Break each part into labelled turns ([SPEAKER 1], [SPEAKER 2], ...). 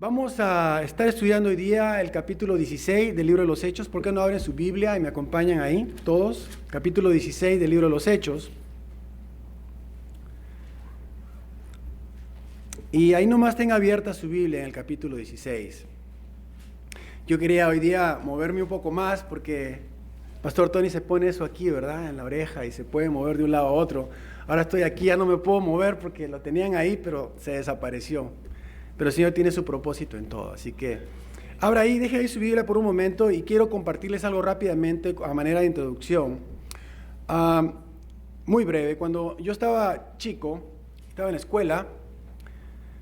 [SPEAKER 1] Vamos a estar estudiando hoy día el capítulo 16 del libro de los Hechos. ¿Por qué no abren su Biblia y me acompañan ahí todos? Capítulo 16 del libro de los Hechos. Y ahí nomás tenga abierta su Biblia en el capítulo 16. Yo quería hoy día moverme un poco más porque Pastor Tony se pone eso aquí, ¿verdad? En la oreja y se puede mover de un lado a otro. Ahora estoy aquí, ya no me puedo mover porque lo tenían ahí, pero se desapareció. Pero el Señor tiene su propósito en todo, así que abra ahí, deje ahí su Biblia por un momento y quiero compartirles algo rápidamente a manera de introducción. Muy breve, cuando yo estaba chico, estaba en la escuela,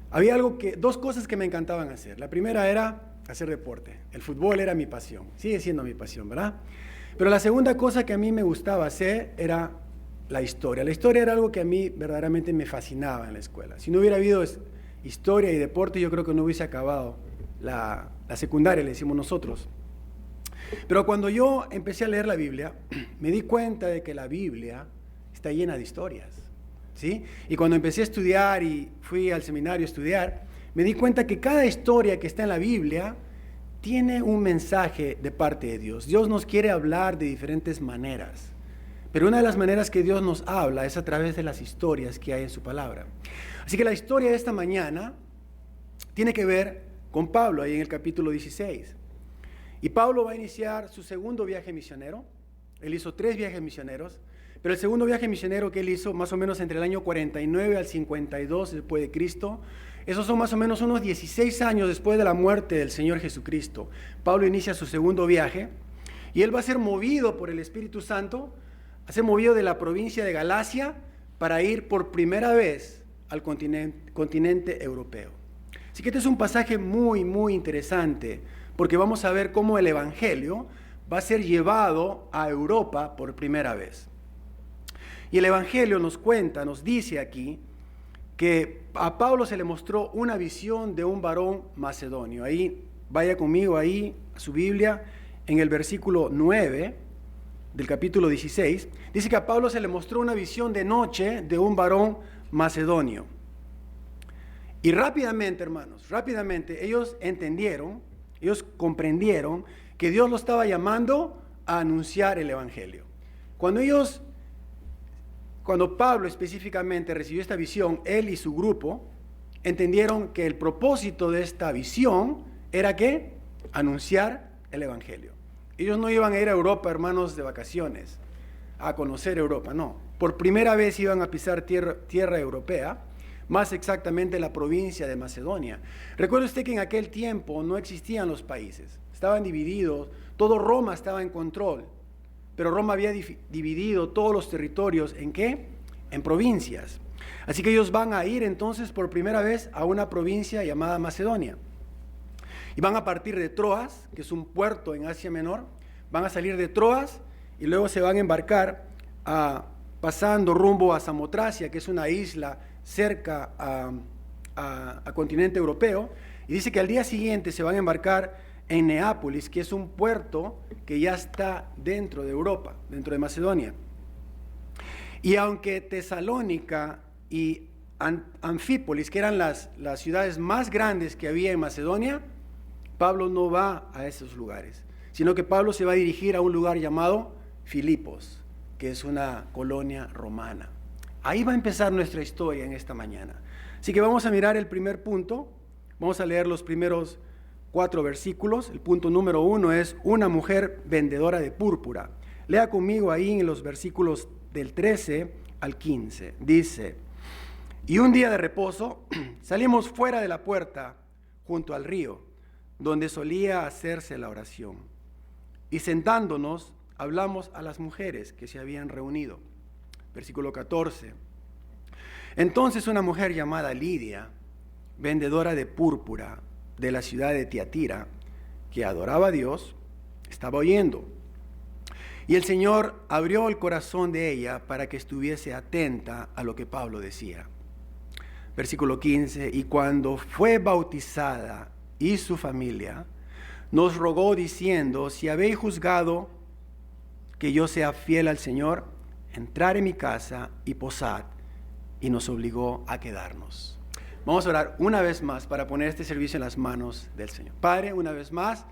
[SPEAKER 1] había dos cosas que me encantaban hacer. La primera era hacer deporte, el fútbol era mi pasión, sigue siendo mi pasión, ¿verdad? Pero la segunda cosa que a mí me gustaba hacer era la historia. La historia era algo que a mí verdaderamente me fascinaba en la escuela. Si no hubiera habido historia y deporte, yo creo que no hubiese acabado la secundaria, le decimos nosotros. Pero cuando yo empecé a leer la Biblia, me di cuenta de que la Biblia está llena de historias, ¿sí? Y cuando empecé a estudiar y fui al seminario a estudiar, me di cuenta que cada historia que está en la Biblia tiene un mensaje de parte de Dios. Dios nos quiere hablar de diferentes maneras, pero una de las maneras que Dios nos habla es a través de las historias que hay en su palabra. Así que la historia de esta mañana tiene que ver con Pablo, ahí en el capítulo 16. Y Pablo va a iniciar su segundo viaje misionero. Él hizo 3 viajes misioneros, pero el segundo viaje misionero que él hizo, más o menos entre el año 49 al 52 después de Cristo, esos son más o menos unos 16 años después de la muerte del Señor Jesucristo. Pablo inicia su segundo viaje y él va a ser movido por el Espíritu Santo, a ser movido de la provincia de Galacia para ir por primera vez al continente europeo. Así que este es un pasaje muy, muy interesante, porque vamos a ver cómo el Evangelio va a ser llevado a Europa por primera vez. Y el Evangelio nos cuenta, nos dice aquí, que a Pablo se le mostró una visión de un varón macedonio. Ahí, vaya conmigo ahí a su Biblia, en el versículo 9 del capítulo 16, dice que a Pablo se le mostró una visión de noche de un varón macedonio. Y rápidamente, hermanos, rápidamente ellos entendieron, ellos comprendieron que Dios los estaba llamando a anunciar el Evangelio. Cuando Pablo específicamente recibió esta visión, él y su grupo entendieron que el propósito de esta visión era ¿qué? Anunciar el Evangelio. Ellos no iban a ir a Europa, hermanos, de vacaciones, a conocer Europa, no. Por primera vez iban a pisar tierra europea, más exactamente la provincia de Macedonia. Recuerde usted que en aquel tiempo no existían los países, estaban divididos, todo Roma estaba en control, pero Roma había dividido todos los territorios, ¿en qué? En provincias. Así que ellos van a ir entonces por primera vez a una provincia llamada Macedonia. Y van a partir de Troas, que es un puerto en Asia Menor, van a salir de Troas y luego se van a embarcar pasando rumbo a Samotracia, que es una isla cerca a continente europeo, y dice que al día siguiente se van a embarcar en Neápolis, que es un puerto que ya está dentro de Europa, dentro de Macedonia. Y aunque Tesalónica y Anfípolis, que eran las ciudades más grandes que había en Macedonia, Pablo no va a esos lugares, sino que Pablo se va a dirigir a un lugar llamado Filipos, que es una colonia romana. Ahí va a empezar nuestra historia en esta mañana. Así que vamos a mirar el primer punto, vamos a leer los primeros 4 versículos. El punto número 1 es una mujer vendedora de púrpura. Lea conmigo ahí en los versículos del 13 al 15. Dice: y un día de reposo salimos fuera de la puerta junto al río, donde solía hacerse la oración. Y sentándonos, hablamos a las mujeres que se habían reunido. Versículo 14. Entonces una mujer llamada Lidia, vendedora de púrpura de la ciudad de Tiatira, que adoraba a Dios, estaba oyendo. Y el Señor abrió el corazón de ella para que estuviese atenta a lo que Pablo decía. Versículo 15. Y cuando fue bautizada y su familia, nos rogó diciendo: si habéis juzgado que yo sea fiel al Señor, entrar en mi casa y posad. Y nos obligó a quedarnos. Vamos a orar una vez más para poner este servicio en las manos del Señor. Padre, una vez más,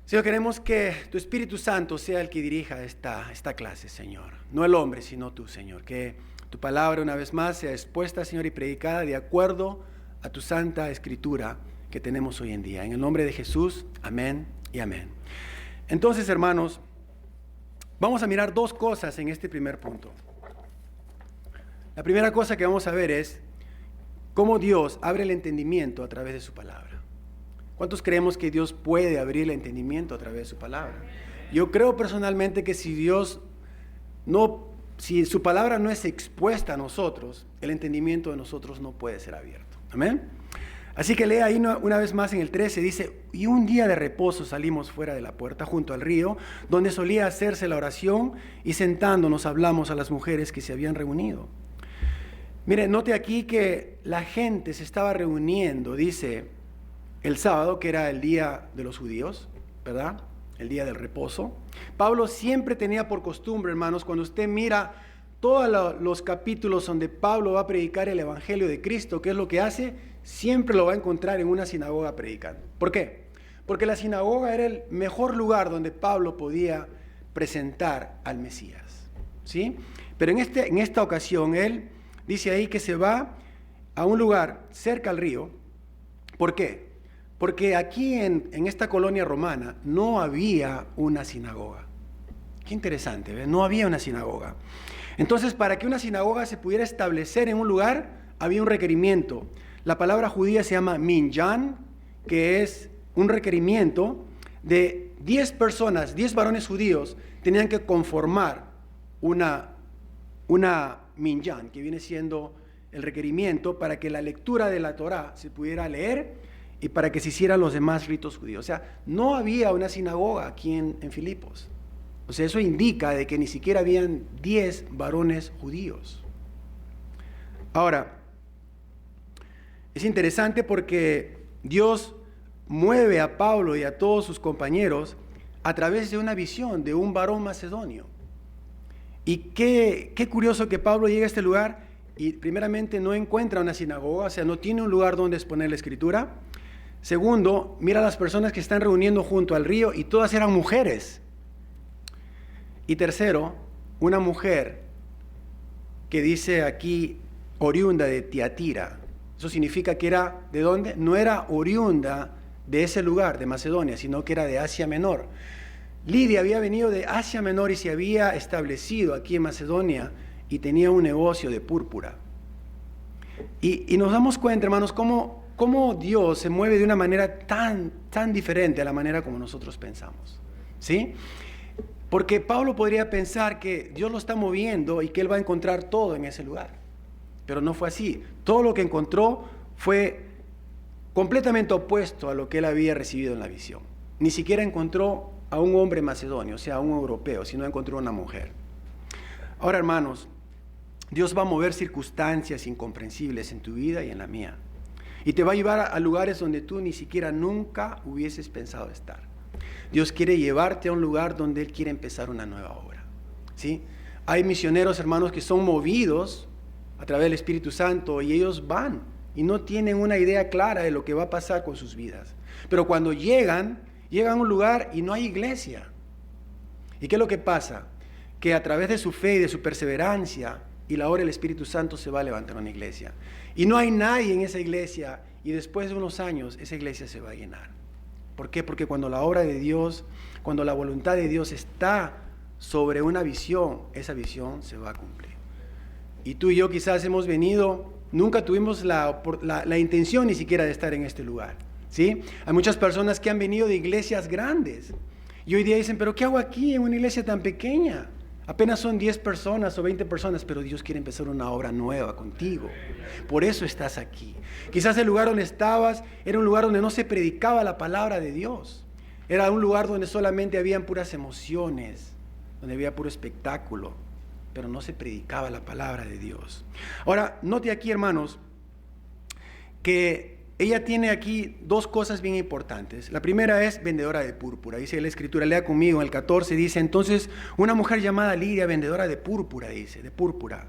[SPEAKER 1] Señor, queremos que tu Espíritu Santo sea el que dirija esta clase, Señor. No el hombre, sino tú, Señor. Que tu palabra una vez más sea expuesta, Señor, y predicada de acuerdo a tu santa escritura que tenemos hoy en día. En el nombre de Jesús, amén y amén. Entonces, hermanos, vamos a mirar dos cosas en este primer punto. La primera cosa que vamos a ver es cómo Dios abre el entendimiento a través de su palabra. ¿Cuántos creemos que Dios puede abrir el entendimiento a través de su palabra? Yo creo personalmente que si su palabra no es expuesta a nosotros, el entendimiento de nosotros no puede ser abierto. Amén. Así que lea ahí una vez más en el 13, dice, y un día de reposo salimos fuera de la puerta junto al río, donde solía hacerse la oración, y sentándonos hablamos a las mujeres que se habían reunido. Mire, note aquí que la gente se estaba reuniendo, dice, el sábado, que era el día de los judíos, ¿verdad? El día del reposo. Pablo siempre tenía por costumbre, hermanos, cuando usted mira todos los capítulos donde Pablo va a predicar el Evangelio de Cristo, ¿qué es lo que hace? Siempre lo va a encontrar en una sinagoga predicando. ¿Por qué? Porque la sinagoga era el mejor lugar donde Pablo podía presentar al Mesías, ¿sí? Pero en esta ocasión, él dice ahí que se va a un lugar cerca al río. ¿Por qué? Porque aquí en esta colonia romana no había una sinagoga. Qué interesante, ¿ves? No había una sinagoga. Entonces, para que una sinagoga se pudiera establecer en un lugar, había un requerimiento. La palabra judía se llama minyan, que es un requerimiento de 10 personas, 10 varones judíos, tenían que conformar una minyan, que viene siendo el requerimiento para que la lectura de la Torá se pudiera leer y para que se hicieran los demás ritos judíos. O sea, no había una sinagoga aquí en Filipos. O sea, eso indica de que ni siquiera habían 10 varones judíos. Ahora, es interesante porque Dios mueve a Pablo y a todos sus compañeros a través de una visión de un varón macedonio. Y qué curioso que Pablo llega a este lugar y primeramente no encuentra una sinagoga, o sea, no tiene un lugar donde exponer la escritura. Segundo, mira a las personas que están reuniendo junto al río y todas eran mujeres. Y tercero, una mujer que dice aquí oriunda de Tiatira. Eso significa que era, ¿de dónde? No era oriunda de ese lugar, de Macedonia, sino que era de Asia Menor. Lidia había venido de Asia Menor y se había establecido aquí en Macedonia y tenía un negocio de púrpura. Y nos damos cuenta, hermanos, cómo Dios se mueve de una manera tan diferente a la manera como nosotros pensamos, ¿sí? Porque Pablo podría pensar que Dios lo está moviendo y que él va a encontrar todo en ese lugar. Pero no fue así. Todo lo que encontró fue completamente opuesto a lo que él había recibido en la visión. Ni siquiera encontró a un hombre macedonio, o sea, a un europeo, sino encontró a una mujer. Ahora, hermanos, Dios va a mover circunstancias incomprensibles en tu vida y en la mía. Y te va a llevar a lugares donde tú ni siquiera nunca hubieses pensado estar. Dios quiere llevarte a un lugar donde Él quiere empezar una nueva obra, ¿sí? Hay misioneros, hermanos, que son movidos a través del Espíritu Santo y ellos van y no tienen una idea clara de lo que va a pasar con sus vidas. Pero cuando llegan a un lugar y no hay iglesia. ¿Y qué es lo que pasa? Que a través de su fe y de su perseverancia y la obra del Espíritu Santo se va a levantar una iglesia. Y no hay nadie en esa iglesia y después de unos años esa iglesia se va a llenar. ¿Por qué? Porque cuando la obra de Dios, cuando la voluntad de Dios está sobre una visión, esa visión se va a cumplir. Y tú y yo quizás hemos venido, nunca tuvimos la intención ni siquiera de estar en este lugar, ¿sí? Hay muchas personas que han venido de iglesias grandes y hoy día dicen, pero ¿qué hago aquí en una iglesia tan pequeña? Apenas son 10 personas o 20 personas, pero Dios quiere empezar una obra nueva contigo. Por eso estás aquí. Quizás el lugar donde estabas era un lugar donde no se predicaba la palabra de Dios. Era un lugar donde solamente habían puras emociones, donde había puro espectáculo, pero no se predicaba la palabra de Dios. Ahora, note aquí, hermanos, que ella tiene aquí dos cosas bien importantes. La primera es vendedora de púrpura. Dice la Escritura, lea conmigo, en el 14 dice, entonces una mujer llamada Lidia, vendedora de púrpura, dice, de púrpura.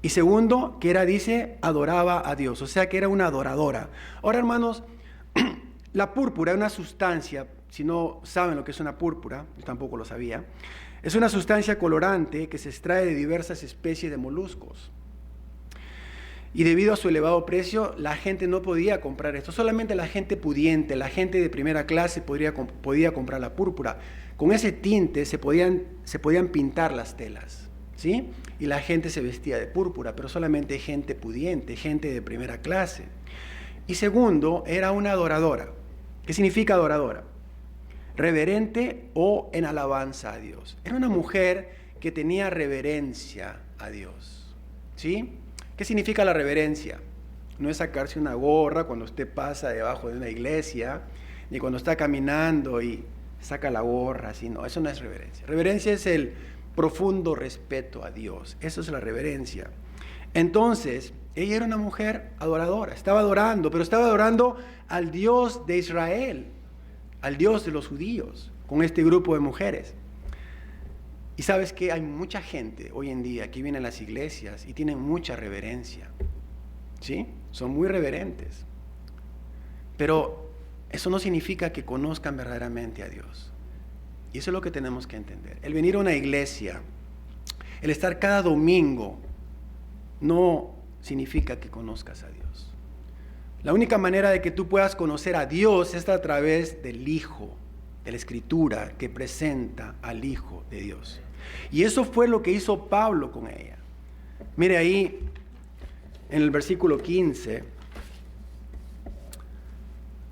[SPEAKER 1] Y segundo, que era, dice, adoraba a Dios, o sea que era una adoradora. Ahora, hermanos, la púrpura es una sustancia, si no saben lo que es una púrpura, yo tampoco lo sabía, es una sustancia colorante que se extrae de diversas especies de moluscos. Y debido a su elevado precio, la gente no podía comprar esto. Solamente la gente pudiente, la gente de primera clase podía comprar la púrpura. Con ese tinte se podían pintar las telas, ¿sí? Y la gente se vestía de púrpura, pero solamente gente pudiente, gente de primera clase. Y segundo, era una adoradora. ¿Qué significa adoradora? Reverente o en alabanza a Dios. Era una mujer que tenía reverencia a Dios, ¿sí? ¿Qué significa la reverencia? No es sacarse una gorra cuando usted pasa debajo de una iglesia, ni cuando está caminando y saca la gorra, así, no, eso no es reverencia. Reverencia es el profundo respeto a Dios, eso es la reverencia. Entonces, ella era una mujer adoradora, estaba adorando, pero estaba adorando al Dios de Israel, al Dios de los judíos, con este grupo de mujeres. Y sabes que hay mucha gente hoy en día que viene a las iglesias y tienen mucha reverencia, ¿sí? Son muy reverentes. Pero eso no significa que conozcan verdaderamente a Dios. Y eso es lo que tenemos que entender. El venir a una iglesia, el estar cada domingo, no significa que conozcas a Dios. La única manera de que tú puedas conocer a Dios es a través del Hijo, de la Escritura que presenta al Hijo de Dios. Y eso fue lo que hizo Pablo con ella. Mire ahí, en el versículo 15,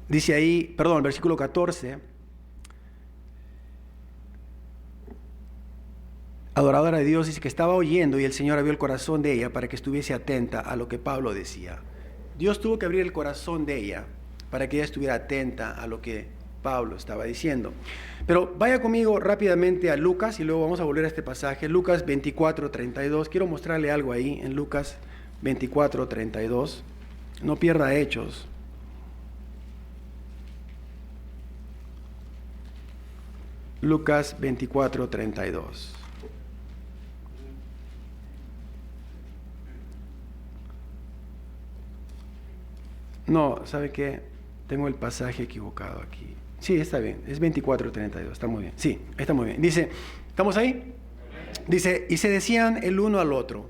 [SPEAKER 1] dice ahí, perdón, el versículo 14, adoradora de Dios, dice que estaba oyendo y el Señor abrió el corazón de ella para que estuviese atenta a lo que Pablo decía. Dios tuvo que abrir el corazón de ella para que ella estuviera atenta a lo que Pablo estaba diciendo. Pero vaya conmigo rápidamente a Lucas y luego vamos a volver a este pasaje. Lucas 24:32. Quiero mostrarle algo ahí en Lucas 24:32. No pierda Hechos. Lucas 24:32. No, ¿sabe qué? Tengo el pasaje equivocado aquí. Sí, está bien, es 24:32, está muy bien. Sí, está muy bien. Dice, ¿estamos ahí? Dice, y se decían el uno al otro,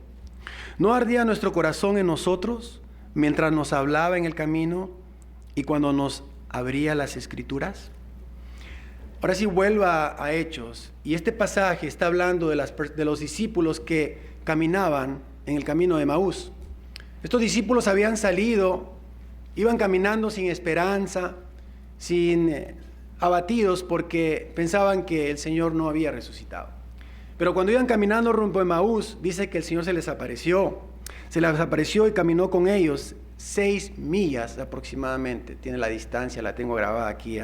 [SPEAKER 1] ¿no ardía nuestro corazón en nosotros mientras nos hablaba en el camino y cuando nos abría las Escrituras? Ahora sí vuelva a Hechos, y este pasaje está hablando de los discípulos que caminaban en el camino de Emaús. Estos discípulos habían salido, iban caminando sin esperanza, abatidos porque pensaban que el Señor no había resucitado. Pero cuando iban caminando rumbo a Emaús, dice que el Señor se les apareció y caminó con ellos 6 millas aproximadamente. Tiene la distancia, la tengo grabada aquí.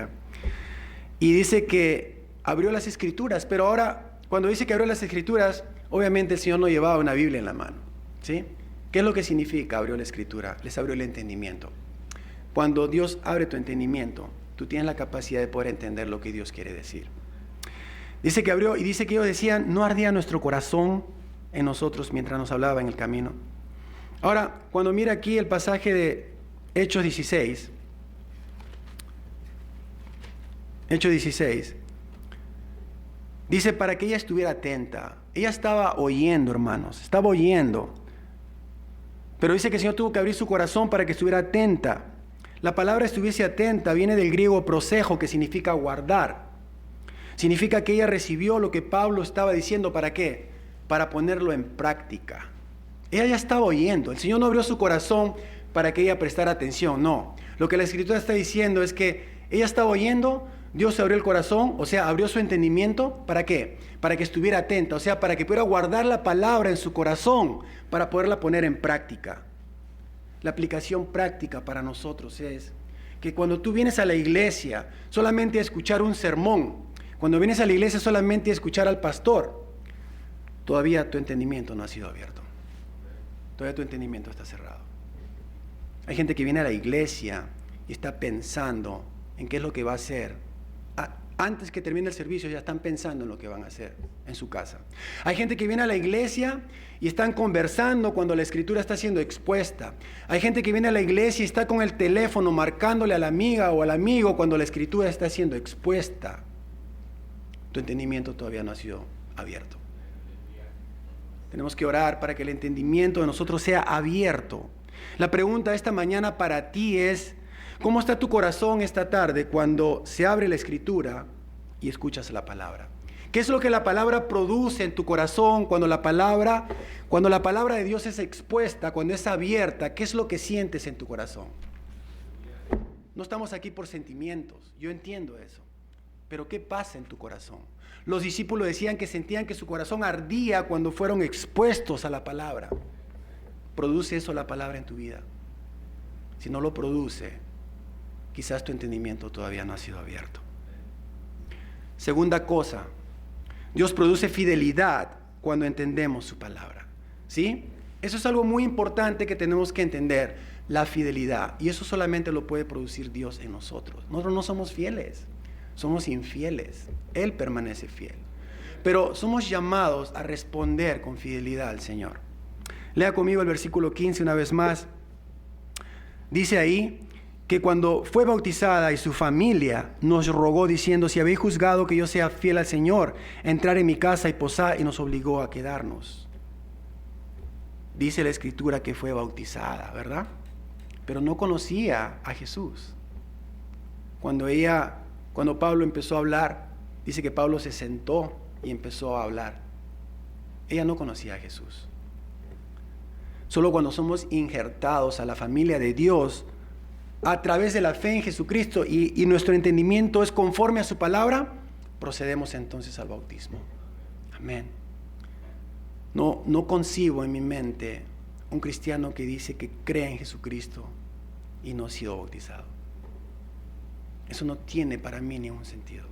[SPEAKER 1] Y dice que abrió las Escrituras, pero ahora, cuando dice que abrió las Escrituras, obviamente el Señor no llevaba una Biblia en la mano, ¿sí? ¿Qué es lo que significa abrió la Escritura? Les abrió el entendimiento. Cuando Dios abre tu entendimiento, tú tienes la capacidad de poder entender lo que Dios quiere decir. Dice que abrió y dice que ellos decían, ¿no ardía nuestro corazón en nosotros mientras nos hablaba en el camino? Ahora, cuando mira aquí el pasaje de Hechos 16, dice para que ella estuviera atenta. Ella estaba oyendo, hermanos, estaba oyendo. Pero dice que el Señor tuvo que abrir su corazón para que estuviera atenta. La palabra estuviese atenta viene del griego prosejo, que significa guardar. Significa que ella recibió lo que Pablo estaba diciendo. ¿Para qué? Para ponerlo en práctica. Ella ya estaba oyendo. El Señor no abrió su corazón para que ella prestara atención. No. Lo que la Escritura está diciendo es que ella estaba oyendo, Dios abrió el corazón, o sea, abrió su entendimiento. ¿Para qué? Para que estuviera atenta, o sea, para que pudiera guardar la palabra en su corazón, para poderla poner en práctica. La aplicación práctica para nosotros es que cuando tú vienes a la iglesia solamente a escuchar un sermón, cuando vienes a la iglesia solamente a escuchar al pastor, todavía tu entendimiento no ha sido abierto. Todavía tu entendimiento está cerrado. Hay gente que viene a la iglesia y está pensando en qué es lo que va a hacer Antes que termine el servicio ya están pensando en lo que van a hacer en su casa. Hay gente que viene a la iglesia y están conversando cuando la escritura está siendo expuesta. Hay gente que viene a la iglesia y está con el teléfono marcándole a la amiga o al amigo cuando la escritura está siendo expuesta. Tu entendimiento todavía no ha sido abierto. Tenemos que orar para que el entendimiento de nosotros sea abierto. La pregunta esta mañana para ti es: ¿cómo está tu corazón esta tarde cuando se abre la escritura y escuchas la palabra? ¿Qué es lo que la palabra produce en tu corazón cuando la palabra de Dios es expuesta, cuando es abierta? ¿Qué es lo que sientes en tu corazón? No estamos aquí por sentimientos, yo entiendo eso. Pero ¿qué pasa en tu corazón? Los discípulos decían que sentían que su corazón ardía cuando fueron expuestos a la palabra. ¿Produce eso la palabra en tu vida? Si no lo produce, quizás tu entendimiento todavía no ha sido abierto. Segunda cosa, Dios produce fidelidad cuando entendemos su palabra. ¿Sí? Eso es algo muy importante que tenemos que entender, la fidelidad. Y eso solamente lo puede producir Dios en nosotros. Nosotros no somos fieles, somos infieles. Él permanece fiel. Pero somos llamados a responder con fidelidad al Señor. Lea conmigo el versículo 15 una vez más. Dice ahí que cuando fue bautizada y su familia nos rogó diciendo: si habéis juzgado que yo sea fiel al Señor, entrar en mi casa y posar, y nos obligó a quedarnos. Dice la Escritura que fue bautizada, ¿verdad? Pero no conocía a Jesús. Cuando Pablo empezó a hablar, dice que Pablo se sentó y empezó a hablar. Ella no conocía a Jesús. Solo cuando somos injertados a la familia de Dios a través de la fe en Jesucristo y nuestro entendimiento es conforme a su palabra, procedemos entonces al bautismo. Amén. No concibo en mi mente un cristiano que dice que cree en Jesucristo y no ha sido bautizado. Eso no tiene para mí ningún sentido.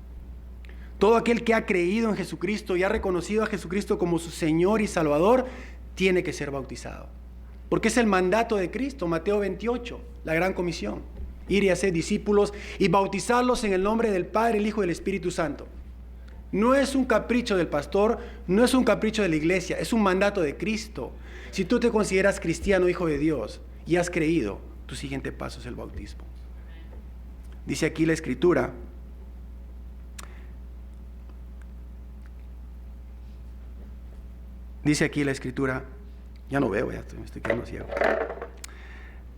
[SPEAKER 1] Todo aquel que ha creído en Jesucristo y ha reconocido a Jesucristo como su Señor y Salvador, tiene que ser bautizado. Porque es el mandato de Cristo, Mateo 28, la gran comisión. Ir y hacer discípulos y bautizarlos en el nombre del Padre, el Hijo y del Espíritu Santo. No es un capricho del pastor, no es un capricho de la iglesia, es un mandato de Cristo. Si tú te consideras cristiano, hijo de Dios, y has creído, tu siguiente paso es el bautismo. Dice aquí la Escritura: ya no veo, ya me estoy quedando ciego.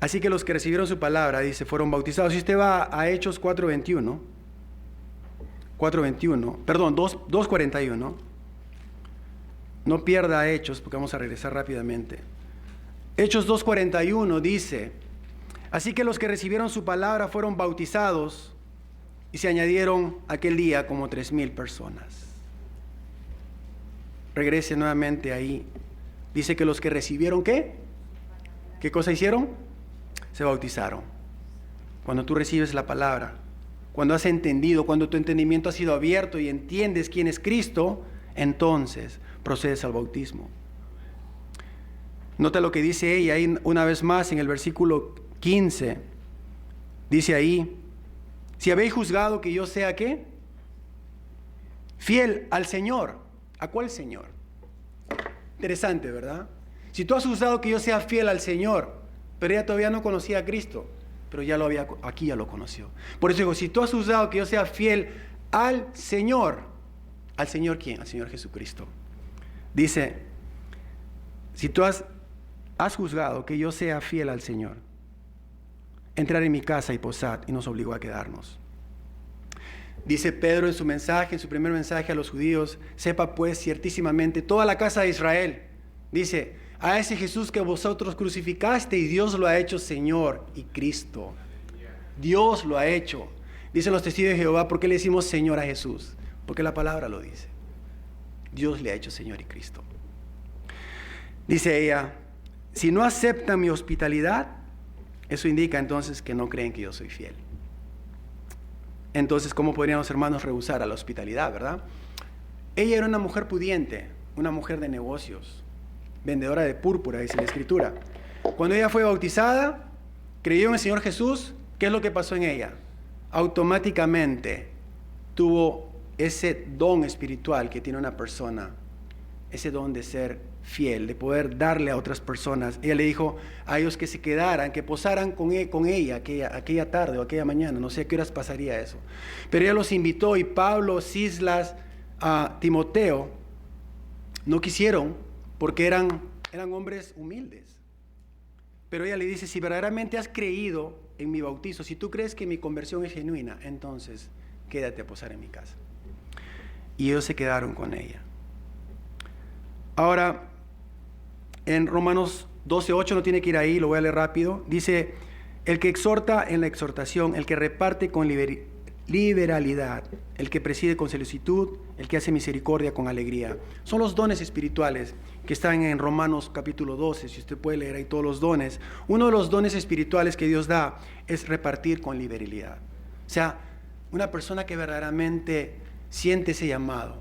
[SPEAKER 1] Así que los que recibieron su palabra, dice, fueron bautizados. Si usted va a Hechos 2:41, no pierda Hechos, porque vamos a regresar rápidamente. Hechos 2:41 dice: así que los que recibieron su palabra fueron bautizados, y se añadieron aquel día como 3,000 personas. Regrese nuevamente ahí. Dice que los que recibieron, ¿qué? ¿Qué cosa hicieron? Se bautizaron. Cuando tú recibes la palabra, cuando has entendido, cuando tu entendimiento ha sido abierto y entiendes quién es Cristo, entonces procedes al bautismo. Nota lo que dice ella ahí una vez más en el versículo 15. Dice ahí: si habéis juzgado que yo sea, ¿qué? Fiel al Señor. ¿A cuál Señor? Interesante, ¿verdad? Si tú has juzgado que yo sea fiel al Señor, pero ella todavía no conocía a Cristo, pero aquí ya lo conoció. Por eso digo, si tú has juzgado que yo sea fiel al Señor ¿quién? Al Señor Jesucristo. Dice, si tú has juzgado que yo sea fiel al Señor, entrar en mi casa y posad, y nos obligó a quedarnos. Dice Pedro en su primer mensaje a los judíos: sepa pues ciertísimamente toda la casa de Israel, dice, a ese Jesús que vosotros crucificaste, y Dios lo ha hecho Señor y Cristo. Dios lo ha hecho. Dicen los testigos de Jehová: ¿por qué le decimos Señor a Jesús? Porque la palabra lo dice. Dios le ha hecho Señor y Cristo. Dice ella: si no aceptan mi hospitalidad, eso indica entonces que no creen que yo soy fiel. Entonces, ¿cómo podrían los hermanos rehusar a la hospitalidad, verdad? Ella era una mujer pudiente, una mujer de negocios, vendedora de púrpura, dice la Escritura. Cuando ella fue bautizada, creyó en el Señor Jesús, ¿qué es lo que pasó en ella? Automáticamente tuvo ese don espiritual que tiene una persona, ese don de ser fiel, de poder darle a otras personas. Ella le dijo a ellos que se quedaran, que posaran con ella aquella tarde o aquella mañana, no sé a qué horas pasaría eso. Pero ella los invitó y Pablo, Silas, Timoteo no quisieron porque eran hombres humildes. Pero ella le dice, si verdaderamente has creído en mi bautizo, si tú crees que mi conversión es genuina, entonces quédate a posar en mi casa. Y ellos se quedaron con ella. Ahora, en Romanos 12:8, no tiene que ir ahí, lo voy a leer rápido. Dice, el que exhorta en la exhortación, el que reparte con liberalidad, el que preside con solicitud, el que hace misericordia con alegría. Son los dones espirituales que están en Romanos capítulo 12, si usted puede leer ahí todos los dones. Uno de los dones espirituales que Dios da es repartir con liberalidad. O sea, una persona que verdaderamente siente ese llamado,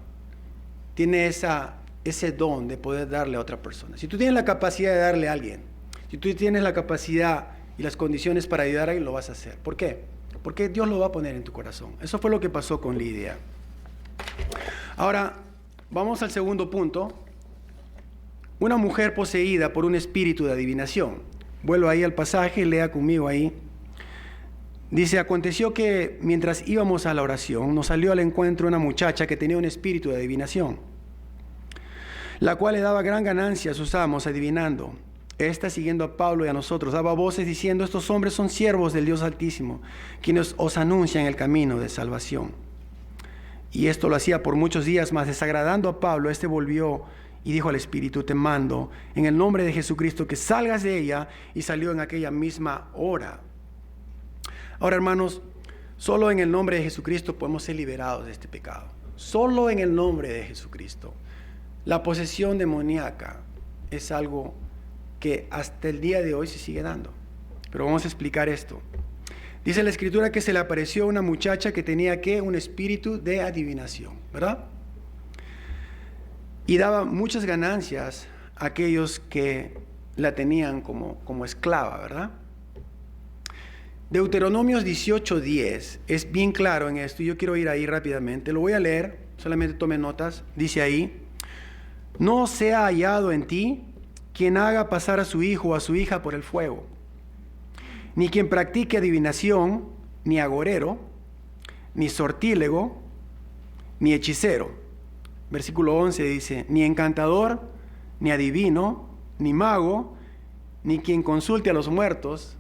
[SPEAKER 1] tiene ese don de poder darle a otra persona. Si tú tienes la capacidad de darle a alguien, si tú tienes la capacidad y las condiciones para ayudar a alguien, lo vas a hacer. ¿Por qué? Porque Dios lo va a poner en tu corazón. Eso fue lo que pasó con Lidia. Ahora, vamos al segundo punto. Una mujer poseída por un espíritu de adivinación. Vuelvo ahí al pasaje, lea conmigo ahí. Dice, aconteció que mientras íbamos a la oración, nos salió al encuentro una muchacha que tenía un espíritu de adivinación, la cual le daba gran ganancia a sus amos adivinando. Esta, siguiendo a Pablo y a nosotros, daba voces diciendo, estos hombres son siervos del Dios Altísimo, quienes os anuncian el camino de salvación. Y esto lo hacía por muchos días, mas desagradando a Pablo, este volvió y dijo al Espíritu, te mando en el nombre de Jesucristo que salgas de ella, y salió en aquella misma hora. Ahora, hermanos, solo en el nombre de Jesucristo podemos ser liberados de este pecado. Solo en el nombre de Jesucristo. La posesión demoníaca es algo que hasta el día de hoy se sigue dando. Pero vamos a explicar esto. Dice la Escritura que se le apareció una muchacha que tenía un espíritu de adivinación, ¿verdad? Y daba muchas ganancias a aquellos que la tenían como esclava, ¿verdad? Deuteronomios 18:10 es bien claro en esto, y yo quiero ir ahí rápidamente. Lo voy a leer, solamente tome notas. Dice ahí, no sea hallado en ti quien haga pasar a su hijo o a su hija por el fuego, ni quien practique adivinación, ni agorero, ni sortílego, ni hechicero. Versículo 11 dice, ni encantador, ni adivino, ni mago, ni quien consulte a los muertos,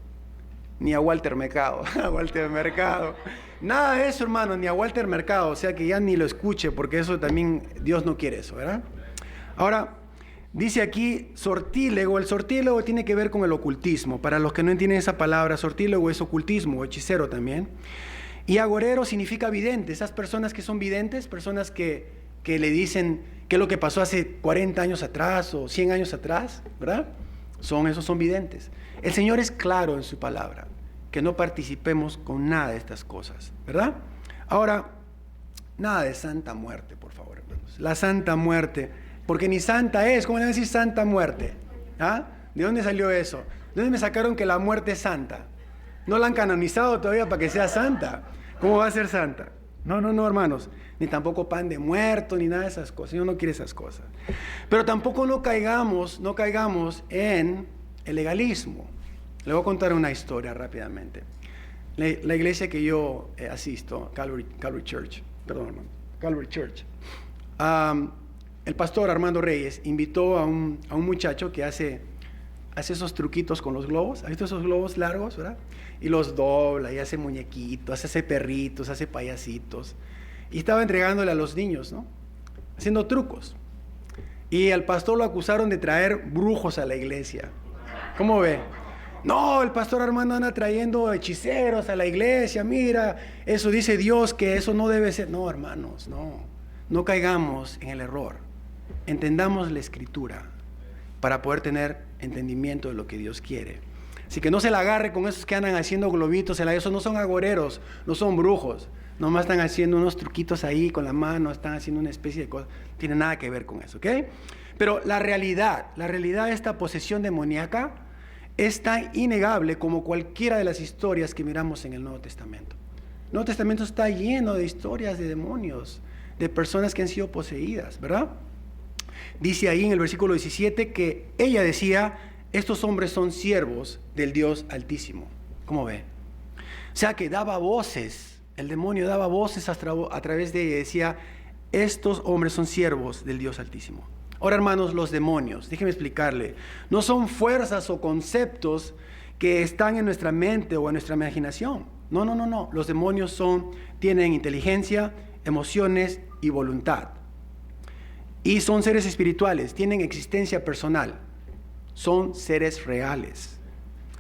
[SPEAKER 1] ni a Walter Mercado. Walter Mercado. Nada de eso, hermano, ni a Walter Mercado. O sea que ya ni lo escuche, porque eso también, Dios no quiere eso, ¿verdad? Ahora, dice aquí sortílego. El sortílego tiene que ver con el ocultismo. Para los que no entienden esa palabra, sortílego es ocultismo, o hechicero también. Y agorero significa vidente. Esas personas que son videntes, personas que le dicen qué es lo que pasó hace 40 años atrás o 100 años atrás, ¿verdad? Esos son videntes. El Señor es claro en su palabra, que no participemos con nada de estas cosas, ¿verdad? Ahora, nada de santa muerte, por favor, hermanos. La santa muerte, porque ni santa es. ¿Cómo le van a decir santa muerte? ¿Ah? ¿De dónde salió eso? ¿De dónde me sacaron que la muerte es santa? No la han canonizado todavía para que sea santa. ¿Cómo va a ser santa? No, hermanos. Ni tampoco pan de muerto, ni nada de esas cosas. Yo no quiero esas cosas. Pero tampoco no caigamos en el legalismo. Le voy a contar una historia rápidamente. La iglesia que yo asisto, Calvary Church, el pastor Armando Reyes invitó a un muchacho que hace esos truquitos con los globos. ¿Has visto esos globos largos, verdad? Y los dobla y hace muñequitos, hace perritos, hace payasitos. Y estaba entregándole a los niños, ¿no? Haciendo trucos. Y al pastor lo acusaron de traer brujos a la iglesia. ¿Cómo ve? No, el pastor Armando anda trayendo hechiceros a la iglesia. Mira, eso dice Dios que eso no debe ser. No, hermanos, no caigamos en el error. Entendamos la Escritura para poder tener entendimiento de lo que Dios quiere. Así que no se la agarre con esos que andan haciendo globitos. Esos no son agoreros, no son brujos. Nomás están haciendo unos truquitos ahí con la mano, están haciendo una especie de cosa. No tiene nada que ver con eso, ¿ok? Pero la realidad de esta posesión demoníaca es tan innegable como cualquiera de las historias que miramos en el Nuevo Testamento. El Nuevo Testamento está lleno de historias de demonios, de personas que han sido poseídas, ¿verdad? Dice ahí en el versículo 17 que ella decía, estos hombres son siervos del Dios Altísimo. ¿Cómo ve? O sea que daba voces, el demonio daba voces a través de ella y decía, estos hombres son siervos del Dios Altísimo. Ahora, hermanos, los demonios, déjenme explicarle, no son fuerzas o conceptos que están en nuestra mente o en nuestra imaginación. No. Los demonios tienen inteligencia, emociones y voluntad. Y son seres espirituales, tienen existencia personal. Son seres reales.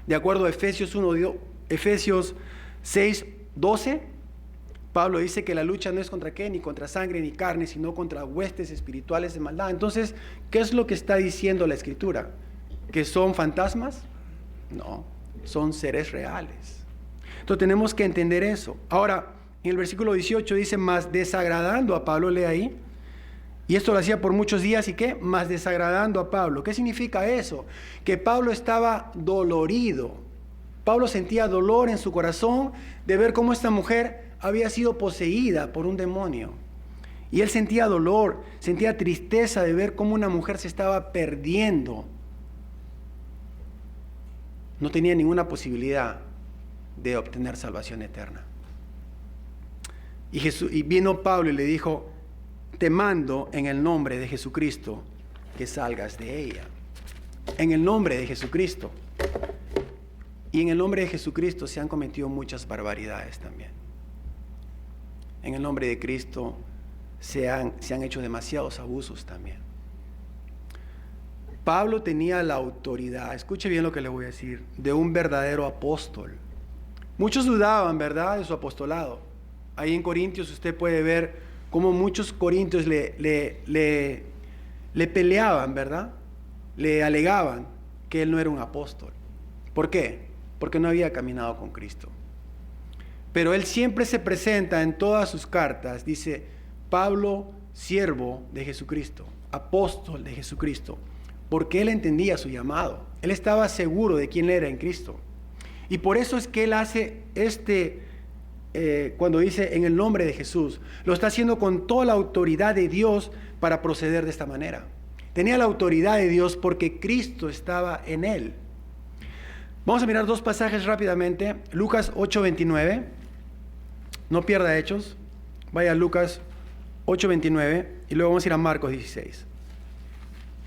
[SPEAKER 1] De acuerdo a Efesios 6:12, Pablo dice que la lucha no es contra qué, ni contra sangre ni carne, sino contra huestes espirituales de maldad. Entonces, ¿qué es lo que está diciendo la Escritura? ¿Que son fantasmas? No, son seres reales. Entonces tenemos que entender eso. Ahora, en el versículo 18 dice, más desagradando a Pablo, lee ahí, y esto lo hacía por muchos días, ¿y qué? Más desagradando a Pablo. ¿Qué significa eso? Que Pablo estaba dolorido. Pablo sentía dolor en su corazón de ver cómo esta mujer había sido poseída por un demonio. Y él sentía dolor, sentía tristeza de ver cómo una mujer se estaba perdiendo. No tenía ninguna posibilidad de obtener salvación eterna. Y vino Pablo y le dijo, te mando en el nombre de Jesucristo que salgas de ella. En el nombre de Jesucristo. Y en el nombre de Jesucristo se han cometido muchas barbaridades también. En el nombre de Cristo se han hecho demasiados abusos también. Pablo tenía la autoridad, escuche bien lo que le voy a decir, de un verdadero apóstol. Muchos dudaban, ¿verdad?, de su apostolado. Ahí en Corintios usted puede ver cómo muchos corintios le peleaban, ¿verdad? Le alegaban que él no era un apóstol. ¿Por qué? Porque no había caminado con Cristo. Pero él siempre se presenta en todas sus cartas, dice, Pablo, siervo de Jesucristo, apóstol de Jesucristo, porque él entendía su llamado. Él estaba seguro de quién era en Cristo. Y por eso es que él hace cuando dice en el nombre de Jesús, lo está haciendo con toda la autoridad de Dios para proceder de esta manera. Tenía la autoridad de Dios porque Cristo estaba en él. Vamos a mirar dos pasajes rápidamente. Lucas 8:29. No pierda Hechos. Vaya a Lucas 8:29 y luego vamos a ir a Marcos 16.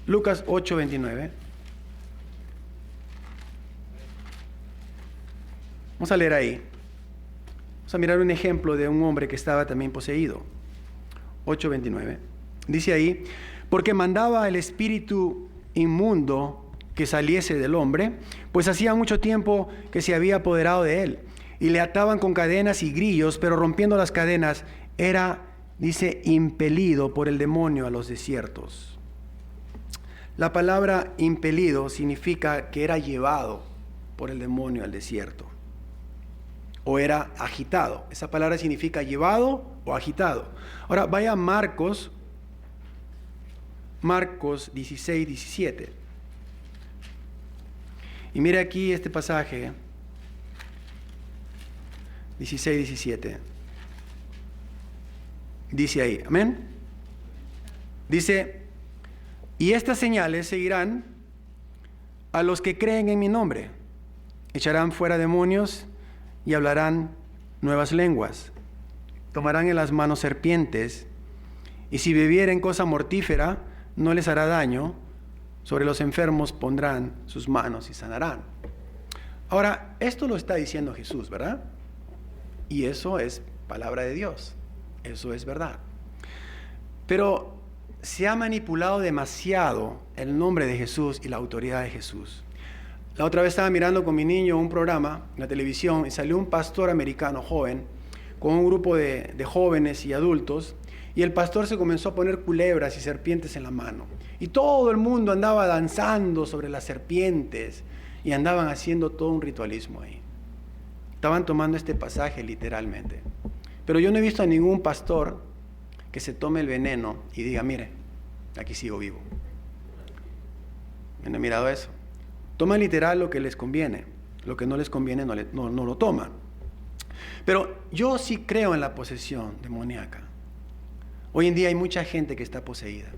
[SPEAKER 1] Lucas 8:29. Vamos a leer ahí. Vamos a mirar un ejemplo de un hombre que estaba también poseído. 8:29. Dice ahí, porque mandaba el espíritu inmundo que saliese del hombre, pues hacía mucho tiempo que se había apoderado de él, y le ataban con cadenas y grillos, pero rompiendo las cadenas era, dice, impelido por el demonio a los desiertos. La palabra impelido significa que era llevado por el demonio al desierto, o era agitado. Esa palabra significa llevado o agitado. Ahora vaya a Marcos 16:17. Y mire aquí este pasaje, 16:17. Dice ahí, amén. Dice, y estas señales seguirán a los que creen en mi nombre. Echarán fuera demonios y hablarán nuevas lenguas. Tomarán en las manos serpientes, y si bebieren cosa mortífera, no les hará daño. Sobre los enfermos pondrán sus manos y sanarán. Ahora, esto lo está diciendo Jesús, ¿verdad? Y eso es palabra de Dios. Eso es verdad. Pero se ha manipulado demasiado el nombre de Jesús y la autoridad de Jesús. La otra vez estaba mirando con mi niño un programa en la televisión y salió un pastor americano joven con un grupo de jóvenes y adultos, y el pastor se comenzó a poner culebras y serpientes en la mano. Y todo el mundo andaba danzando sobre las serpientes y andaban haciendo todo un ritualismo ahí. Estaban tomando este pasaje literalmente. Pero yo no he visto a ningún pastor que se tome el veneno y diga, mire, aquí sigo vivo. No he mirado eso. Toman literal lo que les conviene. Lo que no les conviene no lo toman. Pero yo sí creo en la posesión demoníaca. Hoy en día hay mucha gente que está poseída.